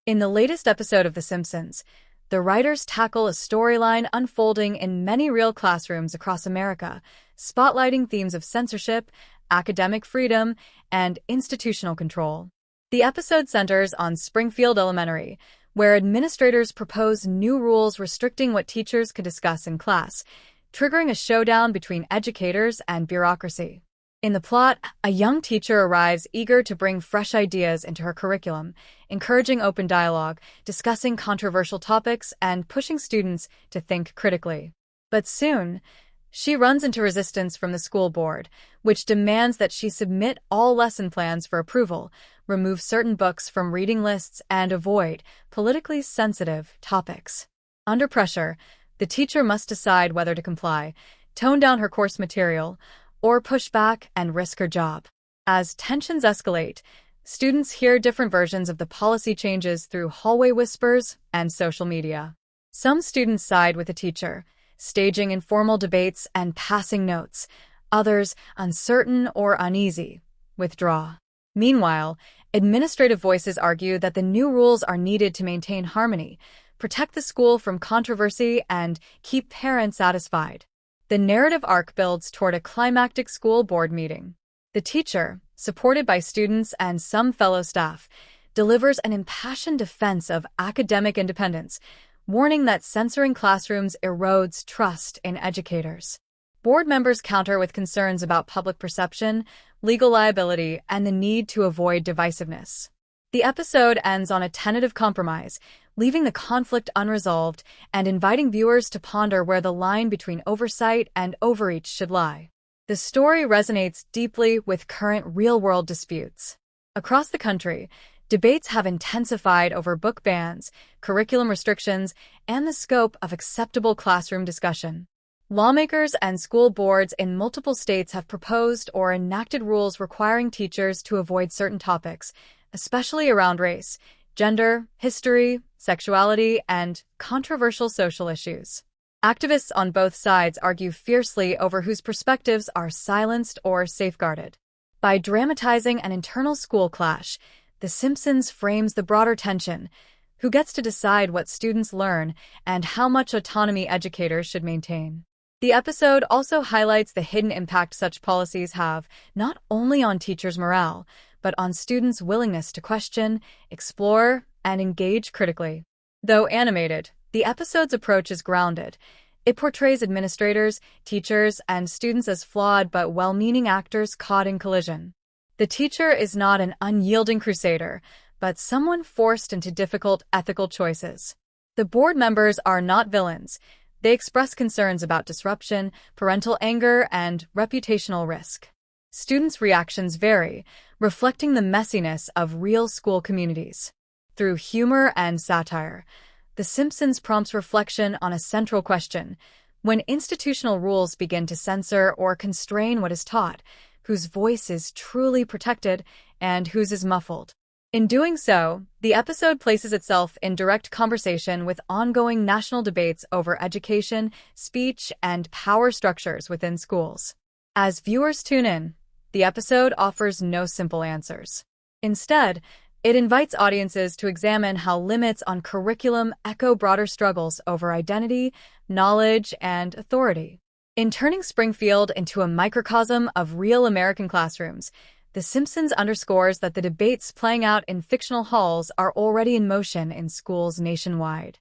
In the latest episode of The Simpsons, the writers tackle a storyline unfolding in many real classrooms across America, spotlighting themes of censorship, academic freedom, and institutional control. The episode centers on Springfield Elementary, where administrators propose new rules restricting what teachers could discuss in class, triggering a showdown between educators and bureaucracy. In the plot, a young teacher arrives eager to bring fresh ideas into her curriculum, encouraging open dialogue, discussing controversial topics, and pushing students to think critically. But soon, she runs into resistance from the school board, which demands that she submit all lesson plans for approval, remove certain books from reading lists, and avoid politically sensitive topics. Under pressure, the teacher must decide whether to comply, tone down her course material, or push back and risk her job. As tensions escalate, students hear different versions of the policy changes through hallway whispers and social media. Some students side with the teacher, staging informal debates and passing notes. Others, uncertain or uneasy, withdraw. Meanwhile, administrative voices argue that the new rules are needed to maintain harmony, protect the school from controversy, and keep parents satisfied. The narrative arc builds toward a climactic school board meeting. The teacher, supported by students and some fellow staff, delivers an impassioned defense of academic independence, warning that censoring classrooms erodes trust in educators. Board members counter with concerns about public perception, legal liability, and the need to avoid divisiveness. The episode ends on a tentative compromise, leaving the conflict unresolved and inviting viewers to ponder where the line between oversight and overreach should lie. The story resonates deeply with current real-world disputes. Across the country, debates have intensified over book bans, curriculum restrictions, and the scope of acceptable classroom discussion. Lawmakers and school boards in multiple states have proposed or enacted rules requiring teachers to avoid certain topics, especially around race, gender, history, sexuality, and controversial social issues. Activists on both sides argue fiercely over whose perspectives are silenced or safeguarded. By dramatizing an internal school clash, The Simpsons frames the broader tension: who gets to decide what students learn and how much autonomy educators should maintain. The episode also highlights the hidden impact such policies have, not only on teachers' morale, but on students' willingness to question, explore, and engage critically. Though animated, the episode's approach is grounded. It portrays administrators, teachers, and students as flawed but well-meaning actors caught in collision. The teacher is not an unyielding crusader, but someone forced into difficult ethical choices. The board members are not villains. They express concerns about disruption, parental anger, and reputational risk. Students' reactions vary, reflecting the messiness of real school communities. Through humor and satire, The Simpsons prompts reflection on a central question: when institutional rules begin to censor or constrain what is taught, whose voice is truly protected and whose is muffled? In doing so, the episode places itself in direct conversation with ongoing national debates over education, speech, and power structures within schools. As viewers tune in, the episode offers no simple answers. Instead, it invites audiences to examine how limits on curriculum echo broader struggles over identity, knowledge, and authority. In turning Springfield into a microcosm of real American classrooms, The Simpsons underscores that the debates playing out in fictional halls are already in motion in schools nationwide.